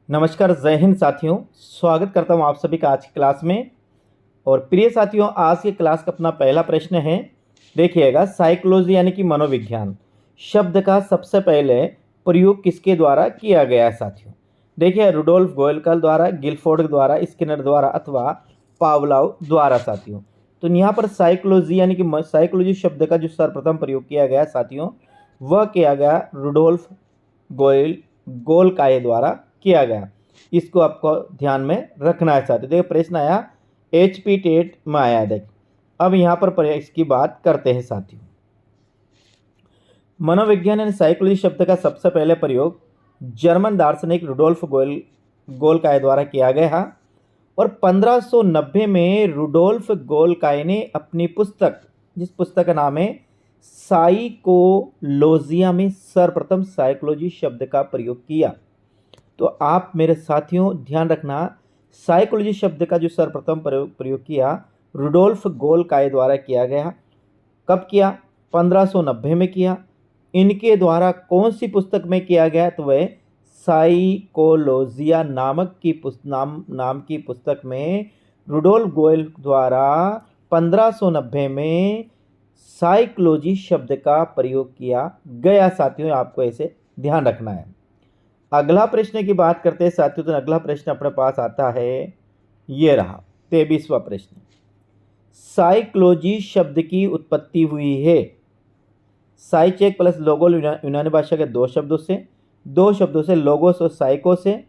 नमस्कार, जय हिंद साथियों। स्वागत करता हूं आप सभी का आज की क्लास में। और प्रिय साथियों, आज की क्लास का अपना पहला प्रश्न है। देखिएगा, साइकोलॉजी यानी कि मनोविज्ञान शब्द का सबसे पहले प्रयोग किसके द्वारा किया गया है साथियों? देखिए, रुडोल्फ गोयलकर द्वारा, गिलफोर्ड द्वारा, स्किनर द्वारा अथवा पावलोव द्वारा साथियों। तो यहाँ पर साइकोलॉजी यानी कि साइकोलॉजी शब्द का जो सर्वप्रथम प्रयोग किया गया साथियों, वह किया गया रुडोल्फ गोलकाय द्वारा किया गया। इसको आपको ध्यान में रखना है साथियों। देखिए, प्रश्न आया HP टेट में आया। देख, अब यहाँ पर इसकी बात करते हैं साथियों। मनोविज्ञान यानी साइकोलॉजी शब्द का सबसे पहले प्रयोग जर्मन दार्शनिक रुडोल्फ गोलकाय द्वारा किया गया और 1590 में रुडोल्फ गोलकाय ने अपनी पुस्तक, जिस पुस्तक का नाम है साइकोलॉजिया, में सर्वप्रथम साइकोलॉजी शब्द का प्रयोग किया। तो आप मेरे साथियों ध्यान रखना, साइकोलॉजी शब्द का जो सर्वप्रथम प्रयोग किया रुडोल्फ गोलकाय द्वारा किया गया। कब किया? 1590 में किया। इनके द्वारा कौन सी पुस्तक में किया गया? तो वह साइकोलॉजिया नामक की नाम की पुस्तक में रुडोल्फ गोयल द्वारा 1590 में साइकोलॉजी शब्द का प्रयोग किया गया साथियों। आपको ऐसे ध्यान रखना है। अगला प्रश्न की बात करते हैं साथियों। तो अगला प्रश्न अपने पास आता है, ये रहा 23वां प्रश्न। साइकोलॉजी शब्द की उत्पत्ति हुई है साइचेक प्लस लोगो यूनानी भाषा के दो शब्दों से लोगोस और साइको से,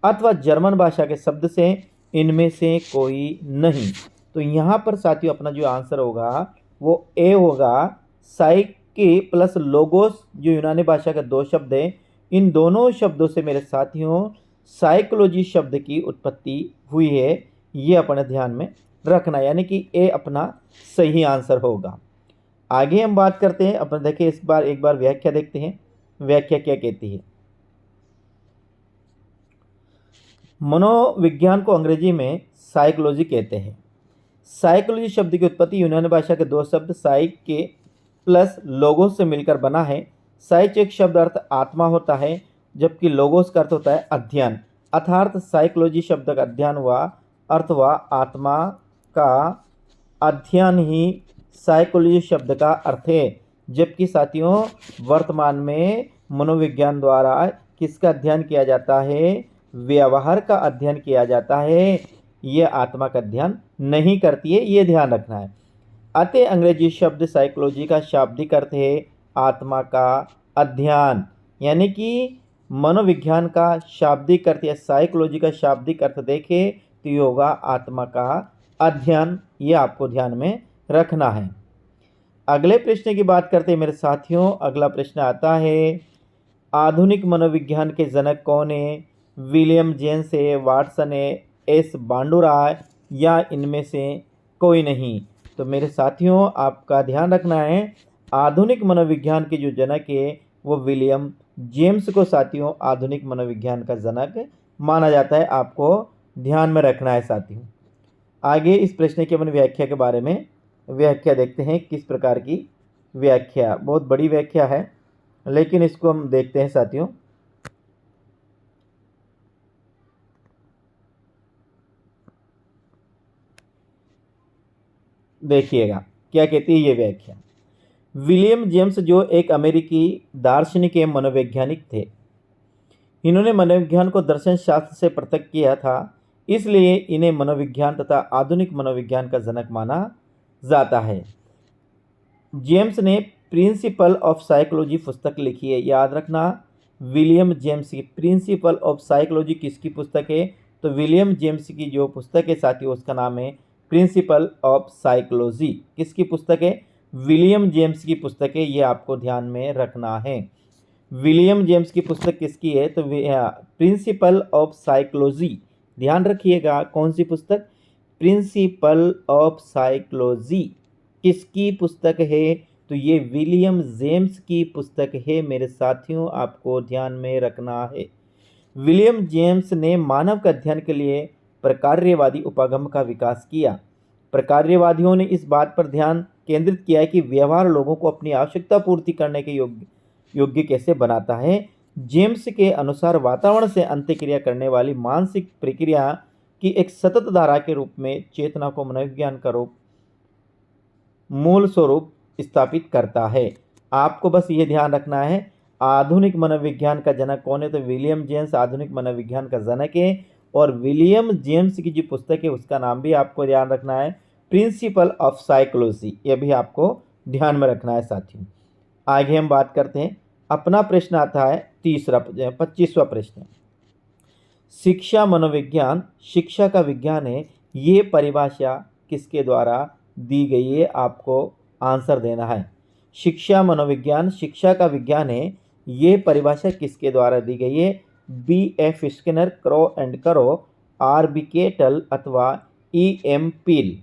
अथवा जर्मन भाषा के शब्द से, इनमें से कोई नहीं। तो यहाँ पर साथियों अपना जो आंसर होगा वो ए होगा। साइके प्लस लोगोस जो यूनानी भाषा के दो शब्द हैं, इन दोनों शब्दों से मेरे साथियों साइकोलॉजी शब्द की उत्पत्ति हुई है। ये अपने ध्यान में रखना, यानी कि ए अपना सही आंसर होगा। आगे हम बात करते हैं अपन। देखिए, इस बार एक बार व्याख्या देखते हैं। व्याख्या क्या कहती है? मनोविज्ञान को अंग्रेजी में साइकोलॉजी कहते हैं। साइकोलॉजी शब्द की उत्पत्ति यूनानी भाषा के दो शब्द साइक के प्लस लोगोस से मिलकर बना है। साइच एक शब्द अर्थ आत्मा होता है, जबकि लोगोस का अर्थ होता है अध्ययन। अर्थात साइकोलॉजी शब्द का अध्ययन हुआ, अर्थ हुआ आत्मा का अध्ययन ही साइकोलॉजी शब्द का अर्थ है। जबकि साथियों वर्तमान में मनोविज्ञान द्वारा किसका अध्ययन किया जाता है? व्यवहार का अध्ययन किया जाता है। ये आत्मा का अध्ययन नहीं करती है, ये ध्यान रखना है। अतः अंग्रेजी शब्द साइकोलॉजी का शाब्दिक अर्थ है आत्मा का अध्ययन, यानी कि मनोविज्ञान का शाब्दिक अर्थ या साइकोलॉजी का शाब्दिक अर्थ देखें तो ये होगा आत्मा का अध्ययन। ये आपको ध्यान में रखना है। अगले प्रश्न की बात करते हैं मेरे साथियों। अगला प्रश्न आता है, आधुनिक मनोविज्ञान के जनक कौन है? विलियम जेम्स है, वाटसन है, एस बांडुरा, या इनमें से कोई नहीं? तो मेरे साथियों आपका ध्यान रखना है, आधुनिक मनोविज्ञान के जो जनक है वो विलियम जेम्स को साथियों आधुनिक मनोविज्ञान का जनक माना जाता है। आपको ध्यान में रखना है साथियों। आगे इस प्रश्न की अपन व्याख्या के बारे में व्याख्या देखते हैं। किस प्रकार की व्याख्या, बहुत बड़ी व्याख्या है, लेकिन इसको हम देखते हैं साथियों। देखिएगा क्या कहती है ये व्याख्या। विलियम जेम्स जो एक अमेरिकी दार्शनिक एवं मनोवैज्ञानिक थे, इन्होंने मनोविज्ञान को दर्शन शास्त्र से पृथक किया था, इसलिए इन्हें मनोविज्ञान तथा आधुनिक मनोविज्ञान का जनक माना जाता है। जेम्स ने प्रिंसिपल ऑफ साइकोलॉजी पुस्तक लिखी है। याद रखना, विलियम जेम्स की प्रिंसिपल ऑफ साइकोलॉजी किसकी पुस्तक है? तो विलियम जेम्स की जो पुस्तक है साथियों उसका नाम है प्रिंसिपल ऑफ साइकोलॉजी। किसकी पुस्तक है? विलियम जेम्स की पुस्तक है। ये आपको ध्यान में रखना है। विलियम जेम्स की पुस्तक किसकी है? तो प्रिंसिपल ऑफ साइकोलॉजी। ध्यान रखिएगा, कौन सी पुस्तक? प्रिंसिपल ऑफ साइकोलॉजी किसकी पुस्तक है? तो ये विलियम जेम्स की पुस्तक है मेरे साथियों, आपको ध्यान में रखना है। विलियम जेम्स ने मानव के अध्ययन के लिए प्रकार्यवादी उपागम का विकास किया। प्रकार्यवादियों ने इस बात पर ध्यान केंद्रित किया है कि व्यवहार लोगों को अपनी आवश्यकता पूर्ति करने के योग्य कैसे बनाता है। जेम्स के अनुसार वातावरण से अंत्यक्रिया करने वाली मानसिक प्रक्रिया की एक सतत धारा के रूप में चेतना को मनोविज्ञान का रूप मूल स्वरूप स्थापित करता है। आपको बस ये ध्यान रखना है, आधुनिक मनोविज्ञान का जनक कौन है? तो विलियम जेम्स आधुनिक मनोविज्ञान का जनक है। और विलियम जेम्स की जो पुस्तक है उसका नाम भी आपको ध्यान रखना है, प्रिंसिपल ऑफ साइकोलॉजी। यह भी आपको ध्यान में रखना है साथियों। आगे हम बात करते हैं। अपना प्रश्न आता है 25वां प्रश्न। शिक्षा मनोविज्ञान शिक्षा का विज्ञान है, ये परिभाषा किसके द्वारा दी गई है? आपको आंसर देना है। शिक्षा मनोविज्ञान शिक्षा का विज्ञान है, ये परिभाषा किसके द्वारा दी गई है? B.F. स्किनर, क्रो एंड करो, R.B. केटल अथवा E.M. पील।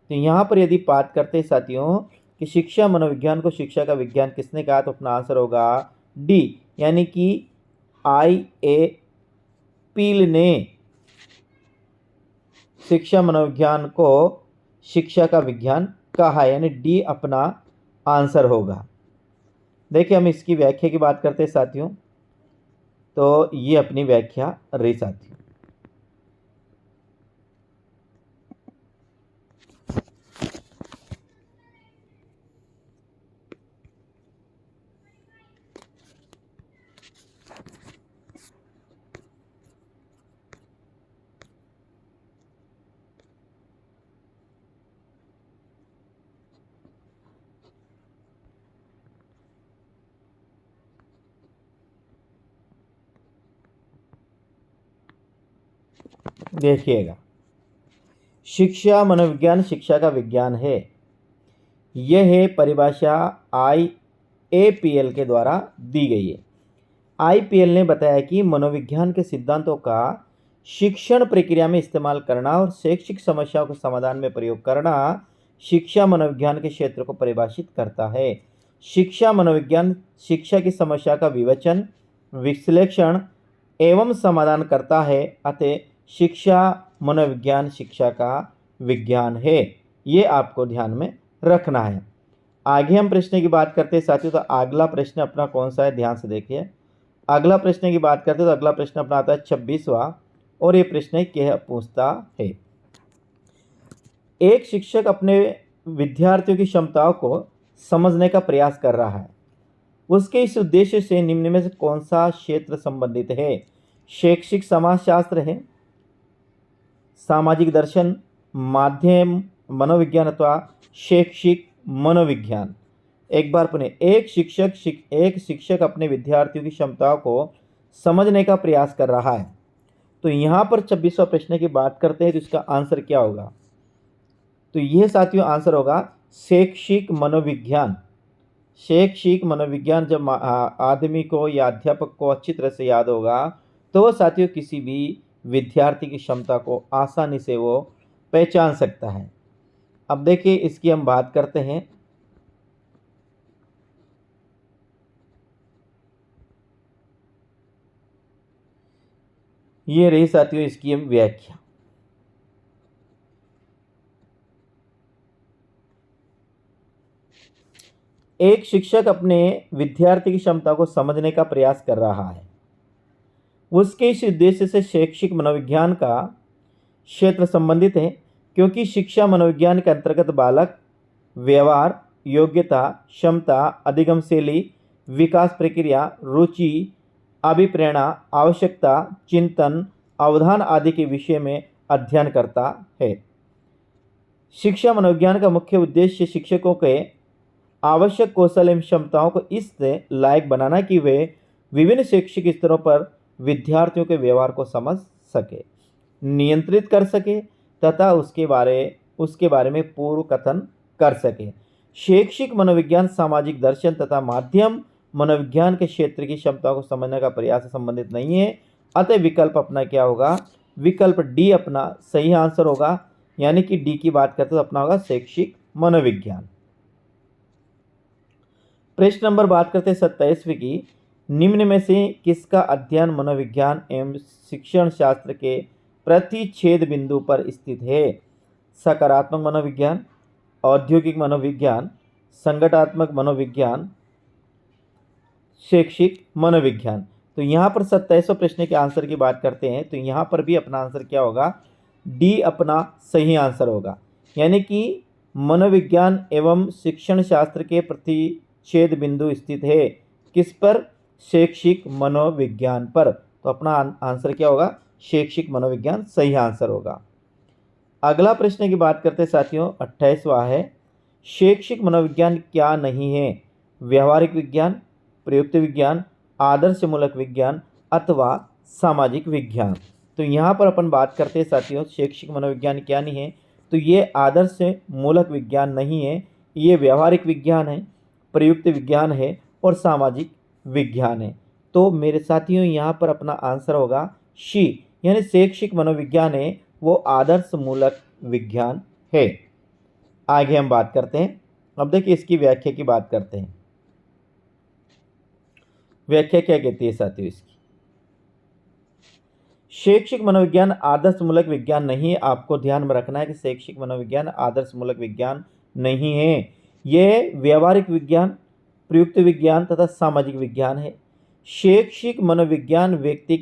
तो यहाँ पर यदि बात करते हैं साथियों कि शिक्षा मनोविज्ञान को शिक्षा का विज्ञान किसने कहा, तो अपना आंसर होगा डी, यानी कि I.A. पील ने शिक्षा मनोविज्ञान को शिक्षा का विज्ञान कहा, यानी डी अपना आंसर होगा। देखिए हम इसकी व्याख्या की बात करते हैं साथियों, तो ये अपनी व्याख्या रही साथियों। देखिएगा, शिक्षा मनोविज्ञान शिक्षा का विज्ञान है, यह है परिभाषा IAPL के द्वारा दी गई है। IPL ने बताया कि मनोविज्ञान के सिद्धांतों का शिक्षण प्रक्रिया में इस्तेमाल करना और शैक्षिक समस्याओं के समाधान में प्रयोग करना शिक्षा मनोविज्ञान के क्षेत्र को परिभाषित करता है। शिक्षा मनोविज्ञान शिक्षा की समस्या का विवेचन, विश्लेषण एवं समाधान करता है, अतः शिक्षा मनोविज्ञान शिक्षा का विज्ञान है। ये आपको ध्यान में रखना है। आगे हम प्रश्न की बात करते हैं साथियों, तो अगला प्रश्न अपना कौन सा है, ध्यान से देखिए। अगला प्रश्न की बात करते हैं तो अगला प्रश्न अपना आता है 26वां, और ये प्रश्न क्या पूछता है? एक शिक्षक अपने विद्यार्थियों की क्षमताओं को समझने का प्रयास कर रहा है, उसके इस उद्देश्य से निम्न में से कौन सा क्षेत्र संबंधित है? शैक्षिक समाजशास्त्र है, सामाजिक दर्शन, माध्यम मनोविज्ञान अथवा शैक्षिक मनोविज्ञान। एक बार पुनः, एक शिक्षक अपने विद्यार्थियों की क्षमताओं को समझने का प्रयास कर रहा है। तो यहाँ पर 26वां प्रश्न की बात करते हैं तो इसका आंसर क्या होगा? तो यह साथियों आंसर होगा शैक्षिक मनोविज्ञान। शैक्षिक मनोविज्ञान जब आदमी को या अध्यापक को अच्छी तरह से याद होगा तो वह साथियों किसी भी विद्यार्थी की क्षमता को आसानी से वो पहचान सकता है। अब देखिए इसकी हम बात करते हैं। ये रही साथियों इसकी हम व्याख्या। एक शिक्षक अपने विद्यार्थी की क्षमता को समझने का प्रयास कर रहा है, उसके इस उद्देश्य से शैक्षिक मनोविज्ञान का क्षेत्र संबंधित है, क्योंकि शिक्षा मनोविज्ञान के अंतर्गत बालक व्यवहार, योग्यता, क्षमता, अधिगम शैली, विकास प्रक्रिया, रुचि, अभिप्रेरणा, आवश्यकता, चिंतन, अवधान आदि के विषय में अध्ययन करता है। शिक्षा मनोविज्ञान का मुख्य उद्देश्य शिक्षकों के आवश्यक कौशल एवं क्षमताओं को इस लायक बनाना कि वे विभिन्न शैक्षिक स्तरों पर विद्यार्थियों के व्यवहार को समझ सके, नियंत्रित कर सके तथा उसके बारे में पूर्व कथन कर सके। शैक्षिक मनोविज्ञान सामाजिक दर्शन तथा माध्यम मनोविज्ञान के क्षेत्र की क्षमताओं को समझने का प्रयास से संबंधित नहीं है, अतः विकल्प अपना क्या होगा? विकल्प डी अपना सही आंसर होगा, यानी कि डी की बात करते तो अपना होगा शैक्षिक मनोविज्ञान। प्रश्न नंबर बात करते हैं 27वीं की, निम्न में से किसका अध्ययन मनोविज्ञान एवं शिक्षण शास्त्र के प्रतिच्छेद बिंदु पर स्थित है? सकारात्मक मनोविज्ञान, औद्योगिक मनोविज्ञान, संगठनात्मक मनोविज्ञान, शैक्षिक मनोविज्ञान। तो यहाँ पर 2700 प्रश्न के आंसर की बात करते हैं तो यहाँ पर भी अपना आंसर क्या होगा, डी अपना सही आंसर होगा। यानी कि मनोविज्ञान एवं शिक्षण शास्त्र के प्रतिच्छेद बिंदु स्थित है किस पर, शैक्षिक मनोविज्ञान पर। तो अपना आंसर क्या होगा, शैक्षिक मनोविज्ञान सही आंसर होगा। अगला प्रश्न की बात करते हैं साथियों, 28वां है, शैक्षिक मनोविज्ञान क्या नहीं है, व्यवहारिक विज्ञान, प्रयुक्त विज्ञान, आदर्शमूलक विज्ञान अथवा सामाजिक विज्ञान। तो यहाँ पर अपन बात करते हैं साथियों, शैक्षिक मनोविज्ञान क्या नहीं है, तो ये आदर्शमूलक विज्ञान नहीं है, ये व्यवहारिक विज्ञान है, प्रयुक्त विज्ञान है और सामाजिक विज्ञान है। तो मेरे साथियों यहाँ पर अपना आंसर होगा शी, यानी शैक्षिक मनोविज्ञान है वो आदर्शमूलक विज्ञान है। आगे हम बात करते हैं, अब देखिए इसकी व्याख्या की बात करते हैं। व्याख्या क्या कहती है साथियों इसकी, शैक्षिक मनोविज्ञान आदर्शमूलक विज्ञान नहीं है। आपको ध्यान में रखना है कि शैक्षिक मनोविज्ञान आदर्शमूलक विज्ञान नहीं है, यह व्यवहारिक विज्ञान, प्रयुक्त विज्ञान तथा सामाजिक विज्ञान है। शैक्षिक मनोविज्ञान व्यक्ति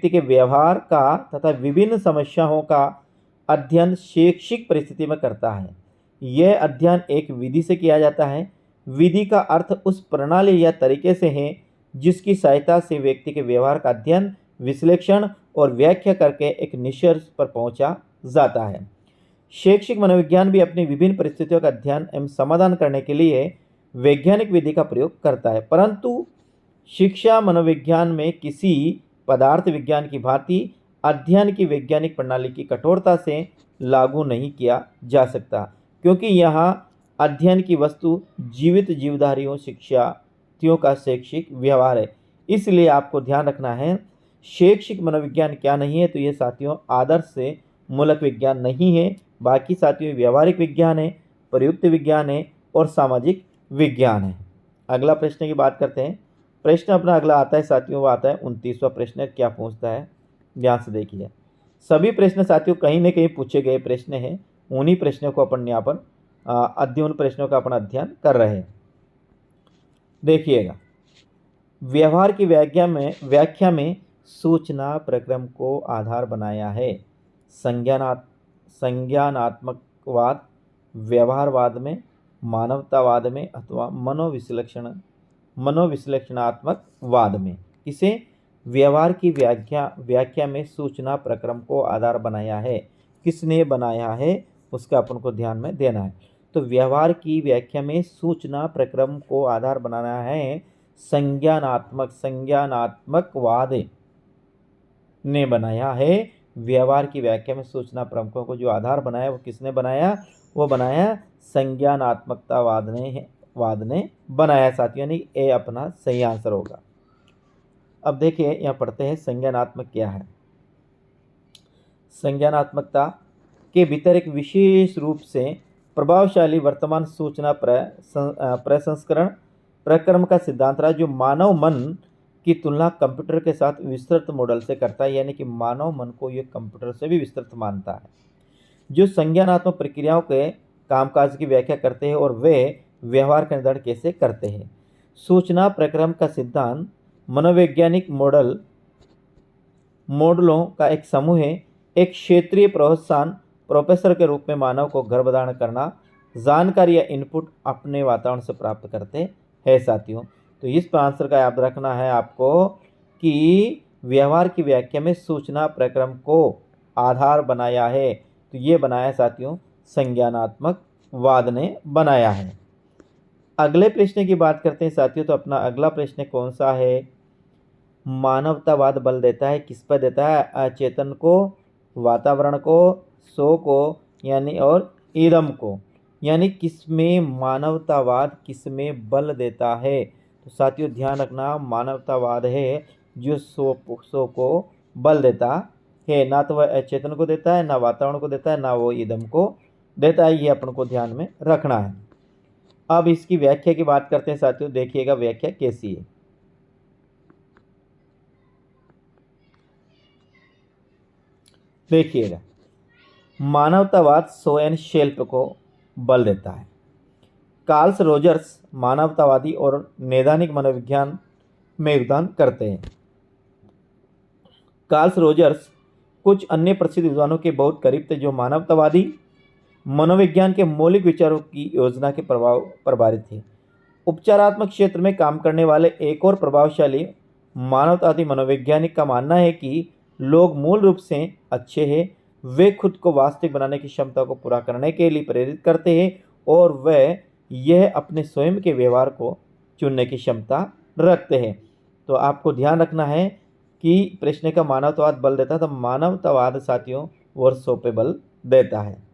के व्यवहार का तथा विभिन्न समस्याओं का अध्ययन शैक्षिक परिस्थिति में करता है। यह अध्ययन एक विधि से किया जाता है। विधि का अर्थ उस प्रणाली या तरीके से है जिसकी सहायता से व्यक्ति के व्यवहार का अध्ययन, विश्लेषण और व्याख्या करके एक निष्कर्ष पर पहुंचा जाता है। शैक्षिक मनोविज्ञान भी अपनी विभिन्न परिस्थितियों का अध्ययन एवं समाधान करने के लिए वैज्ञानिक विधि का प्रयोग करता है, परंतु शिक्षा मनोविज्ञान में किसी पदार्थ विज्ञान की भांति अध्ययन की वैज्ञानिक प्रणाली की कठोरता से लागू नहीं किया जा सकता, क्योंकि यहाँ अध्ययन की वस्तु जीवित जीवधारियों शिक्षार्थियों का शैक्षिक व्यवहार है। इसलिए आपको ध्यान रखना है शैक्षिक मनोविज्ञान क्या नहीं है, तो ये साथियों आदर्श से मूलक विज्ञान नहीं है, बाकी साथियों व्यवहारिक विज्ञान है, प्रयुक्त विज्ञान है और सामाजिक विज्ञान है। अगला प्रश्न की बात करते हैं। प्रश्न अपना अगला आता है साथियों, वो आता है 29वां प्रश्न। क्या पूछता है, ध्यान से देखिए। सभी प्रश्न साथियों कहीं न कहीं पूछे गए प्रश्न हैं, उन्हीं प्रश्नों को अपन यहाँ पर अध्ययन प्रश्नों का अपन अध्ययन कर रहे हैं। देखिएगा, व्यवहार की व्याख्या में सूचना प्रक्रम को आधार बनाया है। संज्ञानात्मकवाद, व्यवहारवाद में, मानवतावाद में अथवा मनोविश्लेषणात्मक वाद में। इसे व्यवहार की व्याख्या में सूचना प्रक्रम को आधार बनाया है। किसने बनाया है उसका अपन को ध्यान में देना है। तो व्यवहार की व्याख्या में सूचना प्रक्रम को आधार बनाना है संज्ञानात्मकवाद ने बनाया है। व्यवहार की व्याख्या में सूचना प्रक्रम को जो आधार बनाया वो किसने बनाया, वो बनाया संज्ञानात्मकतावाद ने बनाया साथियों, यानी ए अपना सही आंसर होगा। अब देखिए यहाँ पढ़ते हैं संज्ञानात्मक क्या है। संज्ञानात्मकता के भीतर एक विशेष रूप से प्रभावशाली वर्तमान सूचना प्रसंस्करण प्रक्रम का सिद्धांत रहा, जो मानव मन की तुलना कंप्यूटर के साथ विस्तृत मॉडल से करता है। यानी कि मानव मन को ये कंप्यूटर से भी विस्तृत मानता है, जो संज्ञानात्मक प्रक्रियाओं के कामकाज की व्याख्या करते हैं और वे व्यवहार का निर्धारण कैसे करते हैं। सूचना प्रक्रम का सिद्धांत मनोवैज्ञानिक मॉडलों का एक समूह है। एक क्षेत्रीय प्रोफेसर के रूप में मानव को गर्भधारण करना, जानकारी या इनपुट अपने वातावरण से प्राप्त करते हैं साथियों। तो इस पर आंसर का याद रखना है आपको कि व्यवहार की व्याख्या में सूचना प्रक्रम को आधार बनाया है, तो ये बनाया साथियों संज्ञानात्मक वाद ने बनाया है। अगले प्रश्न की बात करते हैं साथियों, तो अपना अगला प्रश्न कौन सा है। मानवतावाद बल देता है, किस पर देता है, अचेतन को, वातावरण को, सो को यानी और इदम को, यानी किसमें मानवतावाद किसमें बल देता है। तो साथियों ध्यान रखना, मानवतावाद है जो सो को बल देता है, ना तो वह अचेतन को देता है, ना वातावरण को देता है, ना वो इदम को देता है। ये अपन को ध्यान में रखना है। अब इसकी व्याख्या की बात करते हैं साथियों, देखिएगा व्याख्या कैसी है। देखिएगा, मानवतावाद सो एंड शेल्प को बल देता है। कार्ल रोजर्स मानवतावादी और नैदानिक मनोविज्ञान में योगदान करते हैं। कार्ल रोजर्स कुछ अन्य प्रसिद्ध विद्वानों के बहुत करीब थे जो मानवतावादी मनोविज्ञान के मौलिक विचारों की योजना के प्रभारी थे। उपचारात्मक क्षेत्र में काम करने वाले एक और प्रभावशाली मानवतावादी मनोवैज्ञानिक का मानना है कि लोग मूल रूप से अच्छे हैं, वे खुद को वास्तविक बनाने की क्षमता को पूरा करने के लिए प्रेरित करते हैं और वे यह अपने स्वयं के व्यवहार को चुनने की क्षमता रखते हैं। तो आपको ध्यान रखना है कि प्रश्न का मानवतावाद बल देता है, तो मानवतावाद साथियों वर्षों पे बल देता है।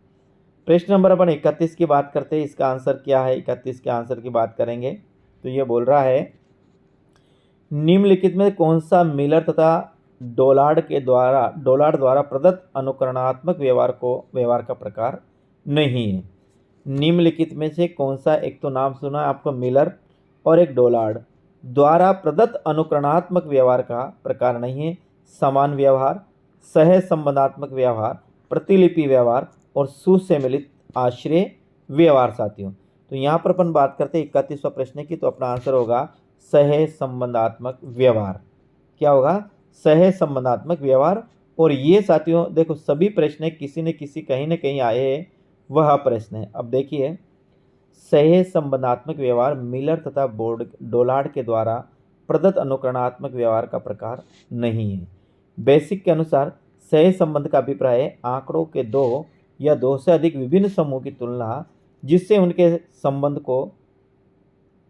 प्रश्न नंबर अपन 31 की बात करते हैं। इसका आंसर क्या है? 31 के आंसर की बात करेंगे तो ये बोल रहा है, निम्नलिखित में कौन सा मिलर तथा डोलार्ड द्वारा प्रदत्त अनुकरणात्मक व्यवहार का प्रकार नहीं है? निम्नलिखित में से कौन सा, एक तो नाम सुना है आपको मिलर और एक डोलार्ड द्वारा प्रदत्त अनुकरणात्मक व्यवहार का प्रकार नहीं है? समान व्यवहार, सह संबंधात्मक व्यवहार, प्रतिलिपि व्यवहार और सुसम्मिलित आश्रय व्यवहार साथियों। तो यहाँ पर अपन बात करते हैं 31वां प्रश्न की, तो अपना आंसर होगा सह संबंधात्मक व्यवहार। क्या होगा? सह संबंधात्मक व्यवहार। और ये साथियों देखो सभी प्रश्न किसी न किसी कहीं न कहीं आए हैं, वह प्रश्न है। अब देखिए, सह संबंधात्मक व्यवहार मिलर तथा डोलार्ड के द्वारा प्रदत्त अनुकरणात्मक व्यवहार का प्रकार नहीं है। बेसिक के अनुसार सह संबंध का अभिप्राय है आंकड़ों के दो या दो से अधिक विभिन्न समूह की तुलना, जिससे उनके संबंध को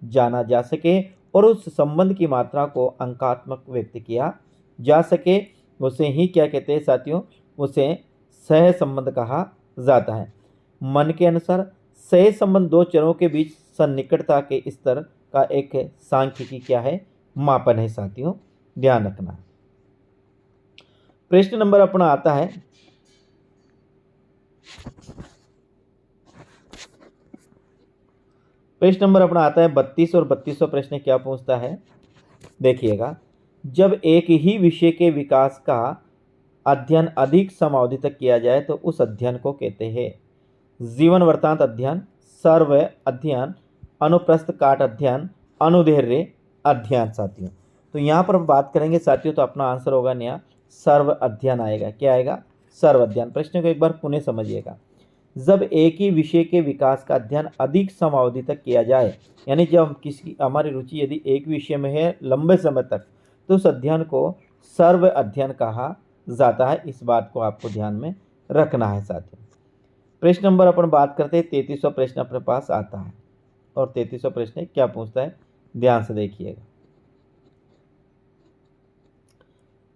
जाना जा सके और उस संबंध की मात्रा को अंकात्मक व्यक्त किया जा सके, उसे ही क्या कहते हैं साथियों? उसे सह संबंध कहा जाता है। मन के अनुसार सह संबंध दो चरों के बीच सन्निकटता के स्तर का एक सांख्यिकी क्या है? मापन है साथियों, ध्यान रखना। प्रश्न नंबर अपना आता है, प्रश्न नंबर अपना आता है 32 और 32वां प्रश्न क्या पूछता है? देखिएगा, जब एक ही विषय के विकास का अध्ययन अधिक समावधि तक किया जाए तो उस अध्ययन को कहते हैं जीवन वृत्तांत अध्ययन, सर्व अध्ययन, अनुप्रस्थ काट अध्ययन, अनुदैर्घ्य अध्ययन साथियों। तो यहाँ पर हम बात करेंगे साथियों, तो अपना आंसर होगा नया सर्व अध्ययन आएगा। क्या आएगा? सर्व अध्ययन। प्रश्न को एक बार पुनः समझिएगा, जब एक ही विषय के विकास का अध्ययन अधिक समावधि तक किया जाए, यानी जब किसी हमारी रुचि यदि एक विषय में है लंबे समय तक, तो उस अध्ययन को सर्व अध्ययन कहा जाता है। इस बात को आपको ध्यान में रखना है साथियों। प्रश्न नंबर अपन बात करते हैं 33वां प्रश्न अपने पास आता है, और 33वां प्रश्न क्या पूछता है? ध्यान से देखिएगा।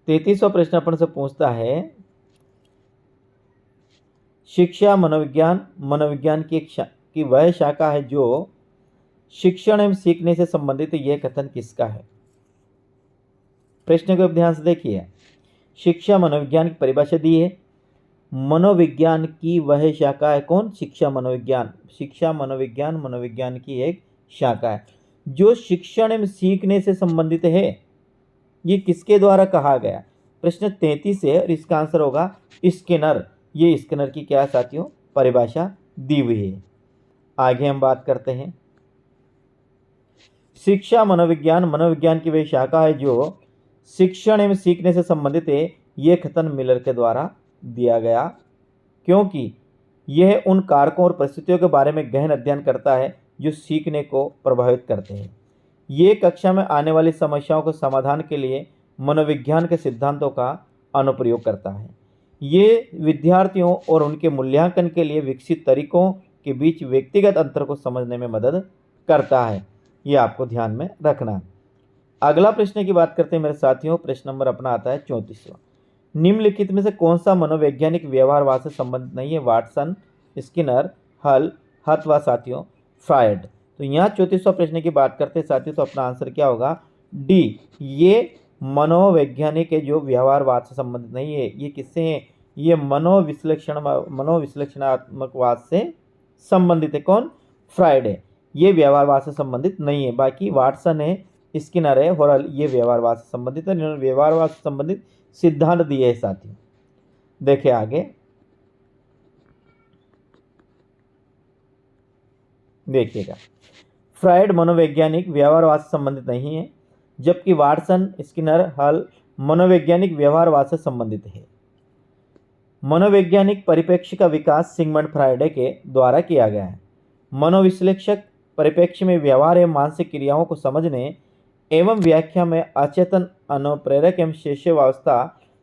33वां प्रश्न अपन से पूछता है, शिक्षा मनोविज्ञान की वह शाखा है जो शिक्षण एवं सीखने से संबंधित, यह कथन किसका है? प्रश्न को ध्यान से देखिए। शिक्षा मनोविज्ञान की परिभाषा दी है, मनोविज्ञान की वह शाखा है। कौन? शिक्षा मनोविज्ञान। शिक्षा मनोविज्ञान की एक शाखा है जो शिक्षण एवं सीखने से संबंधित है। ये किसके द्वारा कहा गया? प्रश्न 33 है और इसका आंसर होगा स्किनर। ये स्किनर की क्या साथियों? परिभाषा दी हुई है। आगे हम बात करते हैं, शिक्षा मनोविज्ञान की वह शाखा है जो शिक्षण एवं सीखने से संबंधित है। यह कथन मिलर के द्वारा दिया गया, क्योंकि यह उन कारकों और परिस्थितियों के बारे में गहन अध्ययन करता है जो सीखने को प्रभावित करते हैं। ये कक्षा में आने वाली समस्याओं के समाधान के लिए मनोविज्ञान के सिद्धांतों का अनुप्रयोग करता है। ये विद्यार्थियों और उनके मूल्यांकन के लिए विकसित तरीकों के बीच व्यक्तिगत अंतर को समझने में मदद करता है। ये आपको ध्यान में रखना है। अगला प्रश्न की बात करते हैं मेरे साथियों। प्रश्न नंबर अपना आता है 34वां। निम्नलिखित में से कौन सा मनोवैज्ञानिक व्यवहारवाद से संबंधित नहीं है? वाटसन, स्किनर, हल, अथवा साथियों फ्रायड। तो यहाँ 34वां प्रश्न की बात करते हैं साथियों, तो अपना आंसर क्या होगा? डी। ये मनोवैज्ञानिक है जो व्यवहारवाद से संबंधित नहीं है। ये किससे है? ये मनोविश्लेषणात्मकवाद से संबंधित है। कौन? फ्रायड है। ये व्यवहारवाद से संबंधित नहीं है। बाकी वाटसन है, स्किनर है और ये व्यवहारवाद से संबंधित है। इन्होंने व्यवहारवाद से संबंधित सिद्धांत दिए हैं साथियों। देखिए आगे देखिएगा, फ्रायड मनोवैज्ञानिक व्यवहारवाद से संबंधित नहीं है, जबकि वाटसन, स्किनर, हल मनोवैज्ञानिक व्यवहारवाद से संबंधित है। मनोवैज्ञानिक परिप्रेक्ष्य का विकास सिगमंड फ्रायड के द्वारा किया गया है। मनोविश्लेषक परिप्रेक्ष्य में व्यवहार एवं मानसिक क्रियाओं को समझने एवं व्याख्या में अचेतन, अनुप्रेरक एवं शेष्यावस्था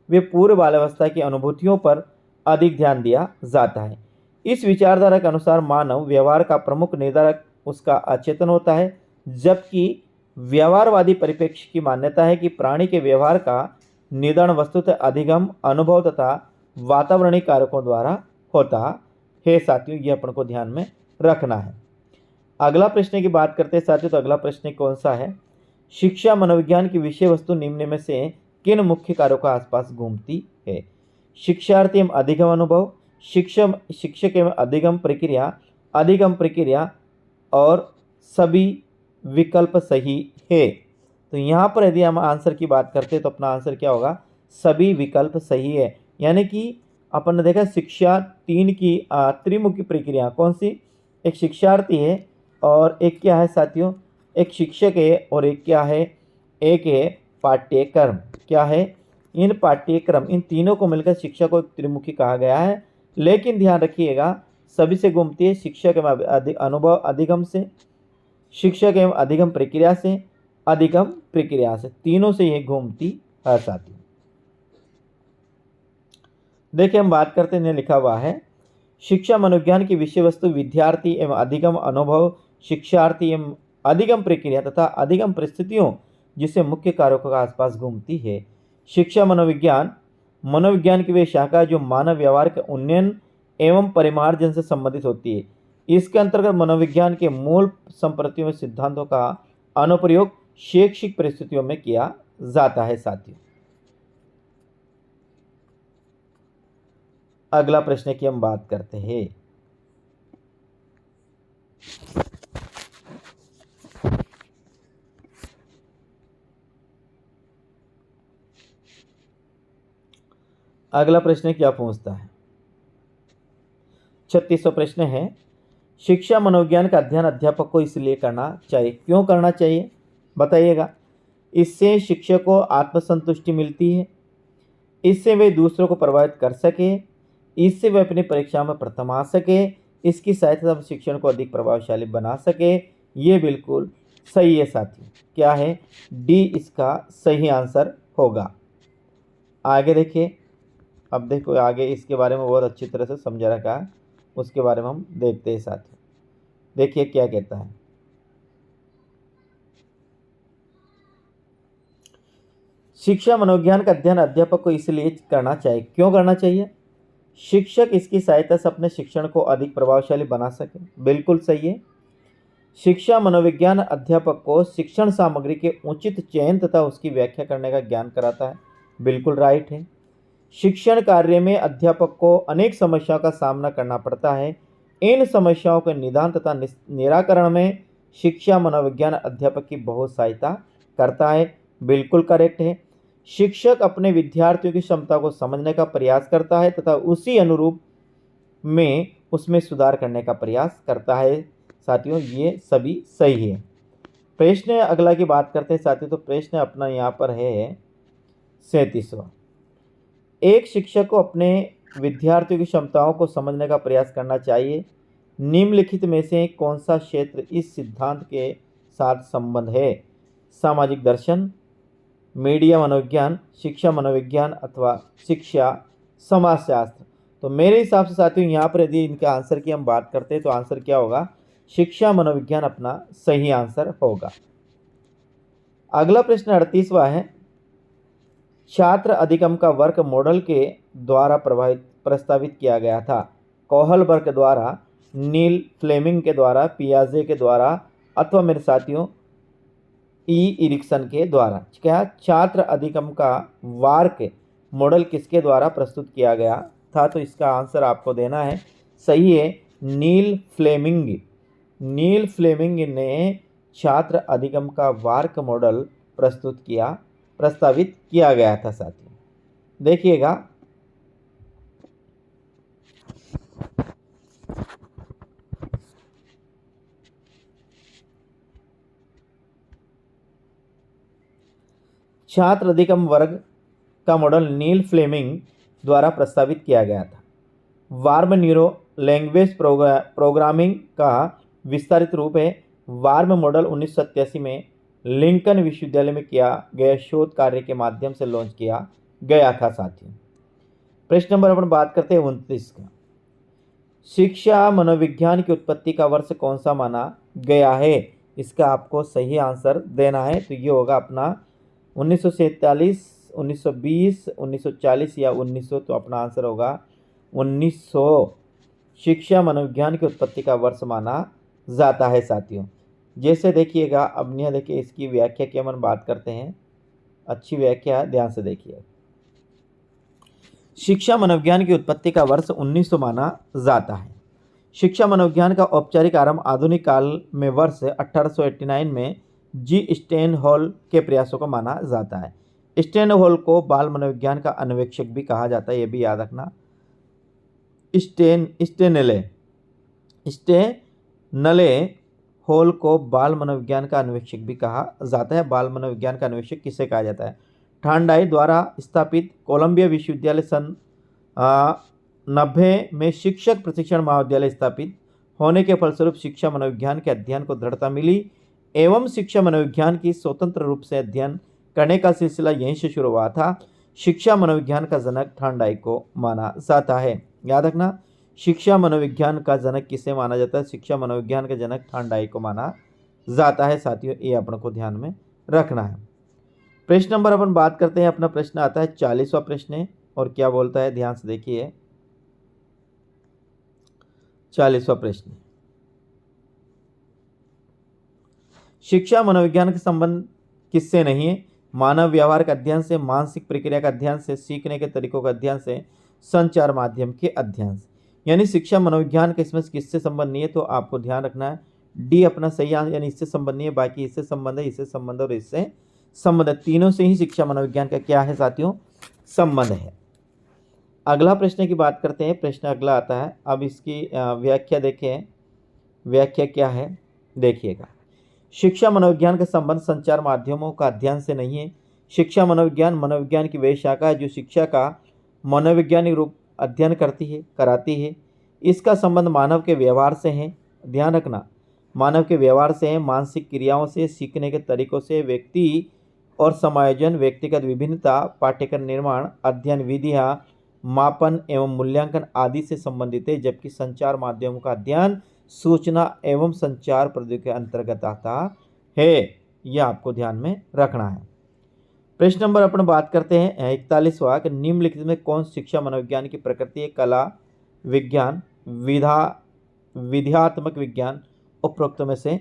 व पूर्व बाल्यावस्था की अनुभूतियों पर अधिक ध्यान दिया जाता है। इस विचारधारा के अनुसार मानव व्यवहार का प्रमुख निर्धारक उसका अचेतन होता है, जबकि व्यवहारवादी परिप्रेक्ष्य की मान्यता है कि प्राणी के व्यवहार का निर्धारण वस्तुतः अधिगम, अनुभव तथा वातावरणीय कारकों द्वारा होता है। साथियों, ये अपन को ध्यान में रखना है। अगला प्रश्न की बात करते हैं साथियों, तो अगला प्रश्न कौन सा है? शिक्षा मनोविज्ञान की विषय वस्तु निम्न में से किन मुख्य कार्यों के आसपास घूमती है? शिक्षार्थी एवं अधिगम अनुभव, शिक्षक एवं अधिगम प्रक्रिया और सभी विकल्प सही है। तो यहाँ पर यदि हम आंसर की बात करते हैं तो अपना आंसर क्या होगा? सभी विकल्प सही है। यानी कि अपन ने देखा शिक्षा 3 की त्रिमुखी प्रक्रिया कौन सी? एक शिक्षार्थी है और एक क्या है साथियों? एक शिक्षक है और एक क्या है? एक है पाठ्यक्रम। क्या है? इन पाठ्यक्रम, इन तीनों को मिलकर शिक्षा को एक त्रिमुखी कहा गया है। लेकिन ध्यान रखिएगा, सभी से घूमती है, शिक्षक एवं अनुभव अधिगम से, शिक्षक एवं अधिगम प्रक्रिया से, अधिगम प्रक्रिया से, तीनों से ये घूमती है साथियों। देखिए हम बात करते हैं, लिखा हुआ है शिक्षा मनोविज्ञान की विषय वस्तु विद्यार्थी एवं अधिगम अनुभव, शिक्षार्थी एवं अधिगम प्रक्रिया तथा अधिगम परिस्थितियों जिसे मुख्य कारकों के आसपास घूमती है। शिक्षा मनोविज्ञान की वे शाखा जो मानव व्यवहार के उन्नयन एवं परिमार्जन से संबंधित होती है। इसके अंतर्गत मनोविज्ञान के मूल संप्रतियों व सिद्धांतों का अनुप्रयोग शैक्षिक परिस्थितियों में किया जाता है साथियों। अगला प्रश्न की हम बात करते हैं। अगला प्रश्न क्या पूछता है? 36वां प्रश्न है, शिक्षा मनोविज्ञान का अध्ययन अध्यापक को इसलिए करना चाहिए, क्यों करना चाहिए बताइएगा? इससे शिक्षक को आत्मसंतुष्टि मिलती है, इससे वे दूसरों को प्रभावित कर सके, इससे वे अपनी परीक्षा में प्रथम आ सके, इसकी सहायता से शिक्षण को अधिक प्रभावशाली बना सके। ये बिल्कुल सही है साथियों। क्या है? डी इसका सही आंसर होगा। आगे देखिए, अब देखो आगे इसके बारे में बहुत अच्छी तरह से समझा रखा है, उसके बारे में हम देखते हैं साथियों। देखिए क्या कहता है। शिक्षा मनोविज्ञान का अध्ययन अध्यापक को इसलिए करना चाहिए, क्यों करना चाहिए? शिक्षक इसकी सहायता से अपने शिक्षण को अधिक प्रभावशाली बना सके। बिल्कुल सही है। शिक्षा मनोविज्ञान अध्यापक को शिक्षण सामग्री के उचित चयन तथा उसकी व्याख्या करने का ज्ञान कराता है। बिल्कुल राइट है। शिक्षण कार्य में अध्यापक को अनेक समस्याओं का सामना करना पड़ता है। इन समस्याओं के निदान तथा निराकरण में शिक्षा मनोविज्ञान अध्यापक की बहुत सहायता करता है। बिल्कुल करेक्ट है। शिक्षक अपने विद्यार्थियों की क्षमता को समझने का प्रयास करता है तथा उसी अनुरूप में उसमें सुधार करने का प्रयास करता है। साथियों ये सभी सही है। प्रश्न अगला की बात करते हैं साथियों, तो प्रश्न अपना यहाँ पर है 37वां। एक शिक्षक को अपने विद्यार्थियों की क्षमताओं को समझने का प्रयास करना चाहिए। निम्नलिखित में से कौन सा क्षेत्र इस सिद्धांत के साथ संबंध है? सामाजिक दर्शन, मीडिया मनोविज्ञान, शिक्षा मनोविज्ञान अथवा शिक्षा समाजशास्त्र। तो मेरे हिसाब से साथियों यहाँ पर यदि इनके आंसर की हम बात करते हैं तो आंसर क्या होगा? शिक्षा मनोविज्ञान अपना सही आंसर होगा। अगला प्रश्न 38वां है, छात्र अधिगम का वर्क मॉडल के द्वारा प्रस्तावित किया गया था। कोहलबर्ग द्वारा, नील फ्लेमिंग के द्वारा, पियाजे के द्वारा अथवा मेरे साथियों इरिक्सन के द्वारा। क्या छात्र अधिगम का वर्क मॉडल किसके द्वारा प्रस्तुत किया गया था? तो इसका आंसर आपको देना है, सही है, नील फ्लेमिंग। नील फ्लेमिंग ने छात्र अधिगम का वर्क मॉडल प्रस्तावित किया गया था साथियों। देखिएगा छात्र अधिगम वर्ग का मॉडल नील फ्लेमिंग द्वारा प्रस्तावित किया गया था। वार्म न्यूरो लैंग्वेज प्रोग्रामिंग का विस्तारित रूप है। वार्म मॉडल 1987 में लिंकन विश्वविद्यालय में किया गया शोध कार्य के माध्यम से लॉन्च किया गया था साथियों। प्रश्न नंबर अपन बात करते हैं 29 का। शिक्षा मनोविज्ञान की उत्पत्ति का वर्ष कौन सा माना गया है? इसका आपको सही आंसर देना है। तो ये होगा अपना 1947, 1920, 1940 या 1900। तो अपना आंसर होगा 1900 शिक्षा मनोविज्ञान की उत्पत्ति का वर्ष माना जाता है साथियों। जैसे देखिएगा, अब यह देखिए इसकी व्याख्या की हम बात करते हैं। अच्छी व्याख्या, ध्यान से देखिए। शिक्षा मनोविज्ञान की उत्पत्ति का वर्ष 1900 माना जाता है। शिक्षा मनोविज्ञान का औपचारिक आरंभ आधुनिक काल में वर्ष 1889 में जी स्टेन हॉल के प्रयासों को माना जाता है। स्टेन हॉल को बाल मनोविज्ञान का अन्वेषक भी कहा जाता है, यह भी याद रखना। स्टेनले हॉल को बाल मनोविज्ञान का अन्वेषक भी कहा जाता है। बाल मनोविज्ञान का अन्वेषक किसे कहा जाता है? थांडाई द्वारा स्थापित कोलंबिया विश्वविद्यालय सन 90 में शिक्षक प्रशिक्षण महाविद्यालय स्थापित होने के फलस्वरूप शिक्षा मनोविज्ञान के अध्ययन को दृढ़ता मिली एवं शिक्षा मनोविज्ञान की स्वतंत्र रूप से अध्ययन करने का सिलसिला यहीं से शुरू हुआ था। शिक्षा मनोविज्ञान का जनक थांडाई को माना जाता है। याद रखना, शिक्षा मनोविज्ञान का जनक किसे माना जाता है? शिक्षा मनोविज्ञान का जनक थांडाई को माना जाता है साथियों। ये अपन को ध्यान में रखना है। प्रश्न नंबर अपन बात करते हैं। अपना प्रश्न आता है 40वां प्रश्न है और क्या बोलता है, ध्यान से देखिए। 40वां प्रश्न, शिक्षा मनोविज्ञान का संबंध किससे नहीं है? मानव व्यवहार का अध्ययन से, मानसिक प्रक्रिया का अध्ययन से, सीखने के तरीकों का अध्ययन से, संचार माध्यम के अध्ययन से। यानी शिक्षा मनोविज्ञान का इसमें किससे संबंध नहीं है? तो आपको ध्यान रखना है डी अपना सही आंसर, यानी इससे संबंध नहीं है। बाकी इससे संबंध है, इससे संबंध और इससे संबंध है। तीनों से ही शिक्षा मनोविज्ञान का क्या है साथियों? संबंध है। अगला प्रश्न की बात करते हैं। प्रश्न अगला आता है, अब इसकी व्याख्या देखें। व्याख्या क्या है देखिएगा। शिक्षा मनोविज्ञान का संबंध संचार माध्यमों का अध्ययन से नहीं है। शिक्षा मनोविज्ञान मनोविज्ञान की वह शाखा है जो शिक्षा का मनोवैज्ञानिक रूप अध्ययन कराती है। इसका संबंध मानव के व्यवहार से है। ध्यान रखना, मानव के व्यवहार से है, मानसिक क्रियाओं से, सीखने के तरीकों से, व्यक्ति और समायोजन, व्यक्तिगत विभिन्नता, पाठ्यक्रम निर्माण, अध्ययन विधियाँ, मापन एवं मूल्यांकन आदि से संबंधित है। जबकि संचार माध्यमों का अध्ययन सूचना एवं संचार प्रौद्योगिकी के अंतर्गत आता है। यह आपको ध्यान में रखना है। प्रश्न नंबर अपन बात करते हैं 41वां कि निम्नलिखित में कौन शिक्षा मनोविज्ञान की प्रकृति है? कला विज्ञान, विधात्मक विज्ञान, उपरोक्त में से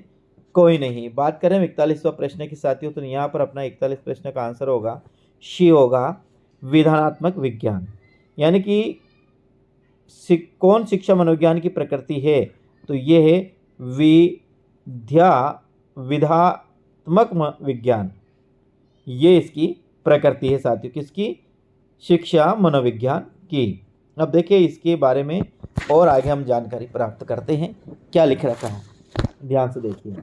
कोई नहीं। बात करें 41वां प्रश्न की साथियों, तो यहाँ पर अपना 41 प्रश्न का आंसर होगा शी होगा विधानात्मक विज्ञान। यानी कि कौन शिक्षा मनोविज्ञान की प्रकृति है? तो ये है विधात्मक विज्ञान। ये इसकी प्रकृति है साथियों, किसकी? शिक्षा मनोविज्ञान की। अब देखिए इसके बारे में और आगे हम जानकारी प्राप्त करते हैं। क्या लिख रखा है, ध्यान से देखिए।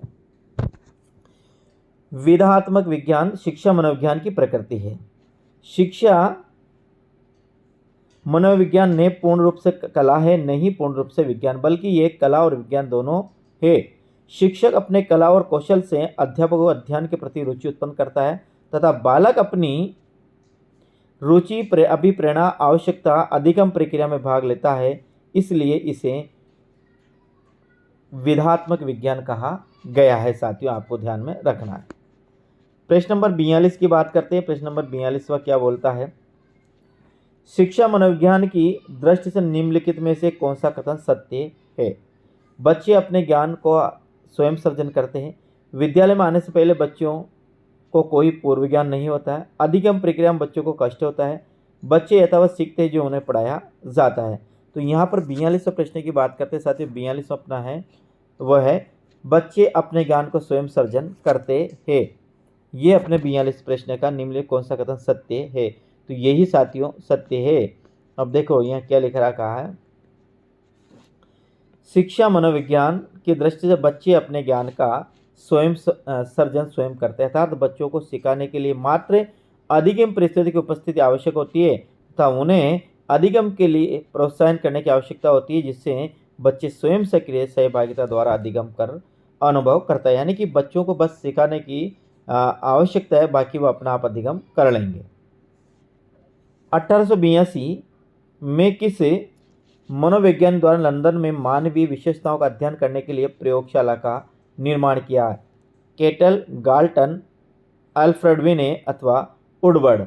विधात्मक विज्ञान शिक्षा मनोविज्ञान की प्रकृति है। शिक्षा मनोविज्ञान ने पूर्ण रूप से कला है, नहीं पूर्ण रूप से विज्ञान, बल्कि ये कला और विज्ञान दोनों है। शिक्षक अपने कला और कौशल से अध्यापक को अध्ययन के प्रति रुचि उत्पन्न करता है तथा बालक अपनी रुचि, अभिप्रेरणा, आवश्यकता, अधिगम प्रक्रिया में भाग लेता है। इसलिए इसे विधात्मक विज्ञान कहा गया है साथियों, आपको ध्यान में रखना है। प्रश्न नंबर 42 की बात करते हैं। प्रश्न नंबर 42वां क्या बोलता है? शिक्षा मनोविज्ञान की दृष्टि से निम्नलिखित में से कौन सा कथन सत्य है? बच्चे अपने ज्ञान को स्वयं सर्जन करते हैं। विद्यालय में आने से पहले बच्चों को कोई पूर्व ज्ञान नहीं होता है। अधिगम प्रक्रिया में बच्चों को कष्ट होता है। बच्चे यथावत सीखते हैं जो उन्हें पढ़ाया जाता है। तो यहाँ पर 42वें प्रश्न की बात करते हैं साथियों। 42वां अपना है वह है बच्चे अपने ज्ञान को स्वयं सर्जन करते हैं। ये अपने 42 प्रश्न का निम्नलिखित कौन सा कथन सत्य है? तो यही साथियों सत्य है। अब देखो यहाँ क्या लिख रखा है। शिक्षा मनोविज्ञान की दृष्टि से बच्चे अपने ज्ञान का स्वयं सर्जन स्वयं करते हैं, अर्थात बच्चों को सिखाने के लिए मात्र अधिगम परिस्थिति की उपस्थिति आवश्यक होती है तथा उन्हें अधिगम के लिए प्रोत्साहन करने की आवश्यकता होती है, जिससे बच्चे स्वयं सक्रिय सहभागिता द्वारा अधिगम कर अनुभव करता है। यानी कि बच्चों को बस सिखाने की आवश्यकता है, बाकी वो अपना आप अधिगम कर लेंगे। 1882 में किस मनोवैज्ञानिक द्वारा लंदन में मानवीय विशेषताओं का अध्ययन करने के लिए प्रयोगशाला का निर्माण किया? केटल, गाल्टन, अल्फ्रेड विने अथवा वुडवर्ड।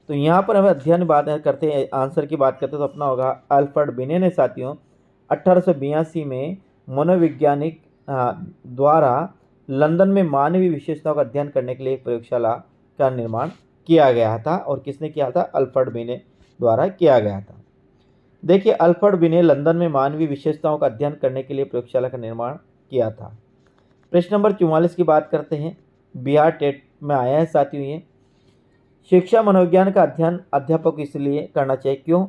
तो यहाँ पर हम अध्ययन बात करते हैं, आंसर की बात करते हैं, तो अपना होगा अल्फ्रेड विने ने साथियों 1882 में मनोवैज्ञानिक द्वारा लंदन में मानवीय विशेषताओं का अध्ययन करने के लिए एक प्रयोगशाला का निर्माण किया गया था। और किसने किया था? अल्फ्रेड विने द्वारा किया गया था। देखिए, अल्फ्रेड विने लंदन में मानवीय विशेषताओं का अध्ययन करने के लिए प्रयोगशाला का निर्माण किया था। प्रश्न नंबर 44 की बात करते हैं, बिहार टेट में आया है साथियों ये। शिक्षा मनोविज्ञान का अध्ययन अध्यापक इसलिए करना चाहिए, क्यों?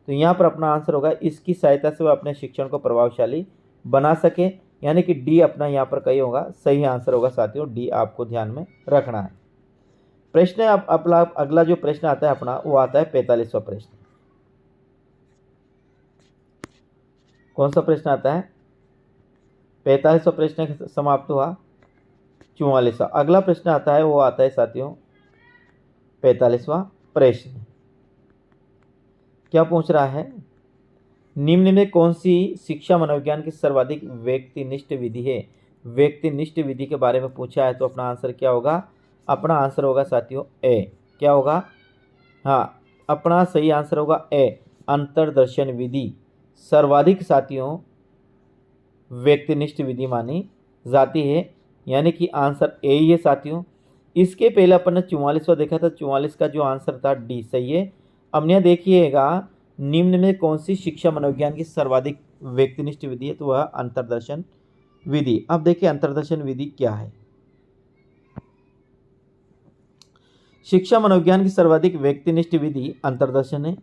तो यहाँ पर अपना आंसर होगा इसकी सहायता से वह अपने शिक्षण को प्रभावशाली बना सके। यानी कि डी अपना यहाँ पर कहीं होगा, सही आंसर होगा साथियों, डी आपको ध्यान में रखना है। प्रश्न अपना अगला जो प्रश्न आता है अपना, वो आता है 45वां प्रश्न। कौन सा प्रश्न आता है? 45वां प्रश्न समाप्त हुआ। 44वां अगला प्रश्न आता है, वो आता है साथियों 45वां प्रश्न। क्या पूछ रहा है? निम्न में कौन सी शिक्षा मनोविज्ञान की सर्वाधिक व्यक्तिनिष्ठ विधि है? व्यक्तिनिष्ठ विधि के बारे में पूछा है, तो अपना आंसर क्या होगा? अपना आंसर होगा साथियों ए। क्या होगा? हाँ, अपना सही आंसर होगा ए, अंतर्दर्शन विधि सर्वाधिक साथियों व्यक्तिनिष्ठ विधि मानी जाती है। यानी कि आंसर ए ही है साथियों। इसके पहले अपन ने 44वां देखा था, 44 का जो आंसर था डी सही है। अब यह देखिएगा, निम्न में कौन सी शिक्षा मनोविज्ञान की सर्वाधिक व्यक्तिनिष्ठ विधि है? तो वह अंतर्दर्शन विधि। अब देखिए अंतर्दर्शन विधि क्या है। शिक्षा मनोविज्ञान की सर्वाधिक व्यक्तिनिष्ठ विधि अंतर्दर्शन है।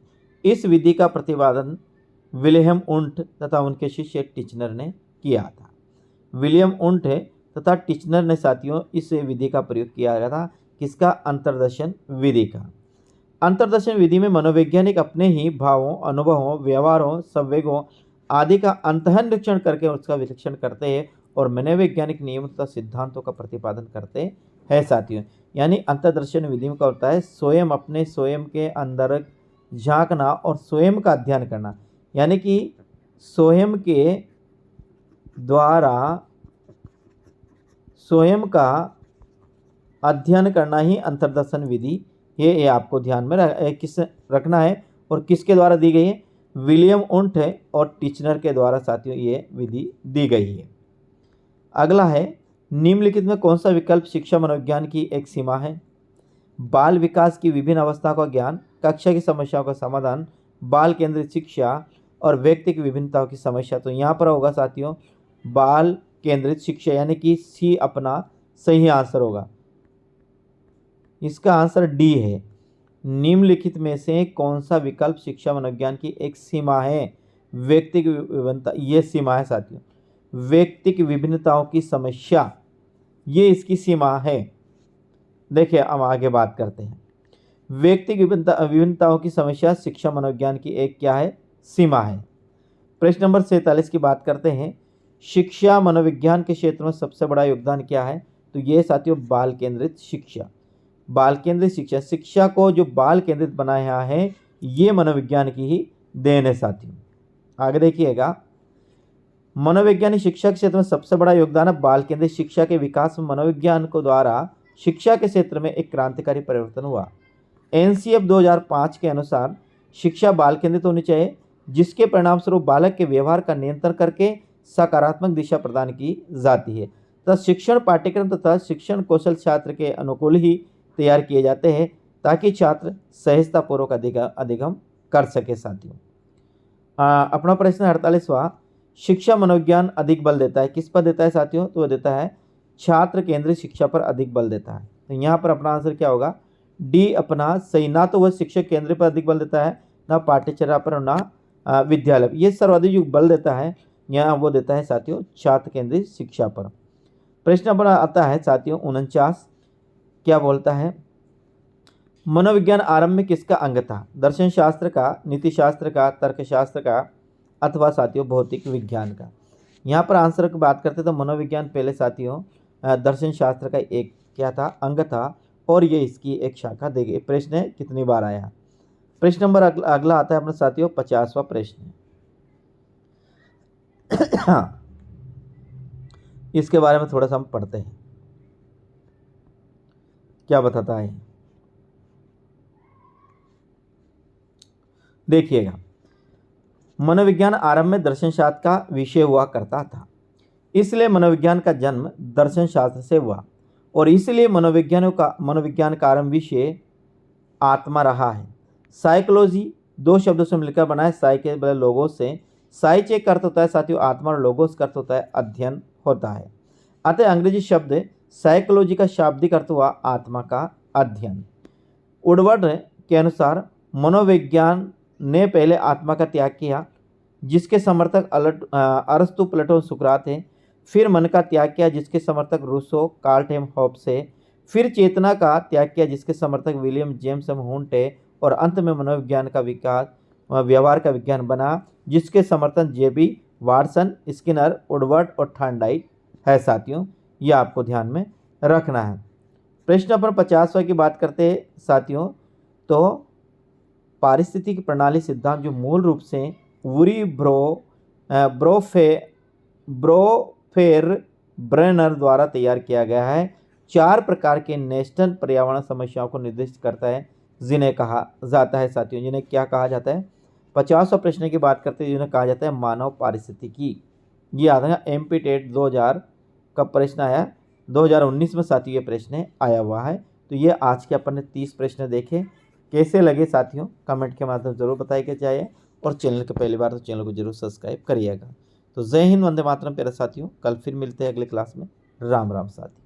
इस विधि का प्रतिपादन विलियम वुंट तथा उनके शिष्य टिचनर ने किया था। विलियम वुंट तथा टिचनर ने साथियों इस विधि का प्रयोग किया गया था। किसका? अंतर्दर्शन विधि का। अंतर्दर्शन विधि में मनोवैज्ञानिक अपने ही भावों, अनुभवों, व्यवहारों, संवेगों आदि का अंतःन निरीक्षण करके उसका विश्लेषण करते हैं और मनोवैज्ञानिक नियमों तथा सिद्धांतों का प्रतिपादन करते हैं साथियों। यानी अंतर्दर्शन विधि में क्या होता है? स्वयं अपने स्वयं के अंदर झांकना और स्वयं का अध्ययन करना। यानी कि स्वयं के द्वारा स्वयं का अध्ययन करना ही अंतर्दर्शन विधि ये आपको ध्यान में किस रखना है और किसके द्वारा दी गई है? विलियम वुंट और टिचनर के द्वारा साथियों ये विधि दी गई है। अगला है, निम्नलिखित में कौन सा विकल्प शिक्षा मनोविज्ञान की एक सीमा है? बाल विकास की विभिन्न अवस्था का ज्ञान, कक्षा की समस्याओं का समाधान, बाल केंद्रित शिक्षा और व्यक्ति की विभिन्नताओं की समस्या। तो यहाँ पर होगा साथियों बाल केंद्रित शिक्षा, यानी कि सी अपना सही आंसर होगा। इसका आंसर डी है। निम्नलिखित में से कौन सा विकल्प शिक्षा मनोविज्ञान की एक सीमा है? व्यक्ति की विभिन्नता, ये सीमा है साथियों। व्यक्ति की विभिन्नताओं की समस्या ये इसकी सीमा है। देखिए अब आगे बात करते हैं। व्यक्ति की विभिन्नताओं की समस्या शिक्षा मनोविज्ञान की एक क्या है? सीमा है। प्रश्न नंबर 47 की बात करते हैं। शिक्षा मनोविज्ञान के क्षेत्र में सबसे बड़ा योगदान क्या है? तो ये साथियों बाल केंद्रित शिक्षा। बाल केंद्रित शिक्षा, शिक्षा को जो बाल केंद्रित बनाया है ये मनोविज्ञान की ही देन है साथियों। आगे देखिएगा, मनोवैज्ञानिक शिक्षा के क्षेत्र में सबसे बड़ा योगदान है बाल केंद्रित शिक्षा के विकास में। मनोविज्ञान को द्वारा शिक्षा के क्षेत्र में एक क्रांतिकारी परिवर्तन हुआ। एनसीएफ 2005 के अनुसार शिक्षा बाल केंद्रित होनी चाहिए, जिसके परिणाम स्वरूप बालक के व्यवहार का नियंत्रण करके सकारात्मक दिशा प्रदान की जाती है तथा शिक्षण पाठ्यक्रम तथा शिक्षण कौशल छात्र के अनुकूल ही तैयार किए जाते हैं ताकि छात्र सहजतापूर्वक अधिगम कर सके साथियों। अपना प्रश्न 48वां, शिक्षा मनोविज्ञान अधिक बल देता है, किस पर देता है साथियों? तो वह देता है छात्र केंद्रित शिक्षा पर अधिक बल देता है। तो यहाँ पर अपना आंसर क्या होगा? डी अपना सही। ना तो वह शिक्षक केंद्र पर अधिक बल देता है, ना पाठ्यचर्या पर, ना विद्यालय। ये सर्वाधिक जो बल देता है यहाँ वो देता है साथियों छात्र केंद्रित शिक्षा पर। प्रश्न नंबर आता है साथियों 49, क्या बोलता है? मनोविज्ञान आरंभ में किसका अंग था? दर्शन शास्त्र का, नीति शास्त्र का, तर्कशास्त्र का, अथवा साथियों भौतिक विज्ञान का? यहाँ पर आंसर की बात करते तो मनोविज्ञान पहले साथियों दर्शन शास्त्र का एक क्या था? अंग था, और ये इसकी एक शाखा दी गई। प्रश्न कितनी बार आया? प्रश्न नंबर अगला आता है अपने साथियों 50वां प्रश्न। हाँ, इसके बारे में थोड़ा सा हम पढ़ते हैं, क्या बताता है। देखिएगा, मनोविज्ञान आरंभ में दर्शन शास्त्र का विषय हुआ करता था, इसलिए मनोविज्ञान का जन्म दर्शन शास्त्र से हुआ, और इसलिए मनोविज्ञान का आरंभ विषय आत्मा रहा है। साइकोलॉजी दो शब्दों से मिलकर बना है, साइ के बदले लोगोस से। साइच एक अर्थ होता है साथियों आत्मा, और लोगोस का अर्थ होता है अध्ययन होता है। अतः अंग्रेजी शब्द साइकोलॉजी का शाब्दिक अर्थ हुआ आत्मा का अध्ययन। वुडवर्ड के अनुसार मनोविज्ञान ने पहले आत्मा का त्याग किया, जिसके समर्थक अरस्तु, प्लेटो, सुकरात थे। फिर मन का त्याग किया, जिसके समर्थक रूसो, कार्ल हॉब्स है। फिर चेतना का त्याग किया, जिसके समर्थक विलियम जेम्स हुंट है। और अंत में मनोविज्ञान का विकास व्यवहार का विज्ञान बना, जिसके समर्थन जेबी, वाटसन, स्किनर, वुडवर्ड और थॉर्नडाइक है साथियों। यह आपको ध्यान में रखना है। प्रश्न नंबर 50वां की बात करते हैं साथियों, तो पारिस्थितिकी प्रणाली सिद्धांत जो मूल रूप से वुरी ब्रोफेर ब्रेनर द्वारा तैयार किया गया है, 4 प्रकार के नेशनल पर्यावरण समस्याओं को निर्दिष्ट करता है, जिन्हें कहा जाता है साथियों, जिन्हें क्या कहा जाता है? 50वां प्रश्न की बात करते हैं, जिन्हें कहा जाता है मानव पारिस्थितिकी। ये आता है MP टेट 2000 का प्रश्न आया, 2019 में साथियों ये प्रश्न आया हुआ है। तो ये आज के अपन ने 30 प्रश्न देखे, कैसे लगे साथियों कमेंट के माध्यम से जरूर बताइए चाहिए, और चैनल के पहली बार तो चैनल को जरूर सब्सक्राइब करिएगा। तो जय हिंद, वंदे मातरम प्यारे साथियों। कल फिर मिलते हैं अगले क्लास में। राम राम साथियों।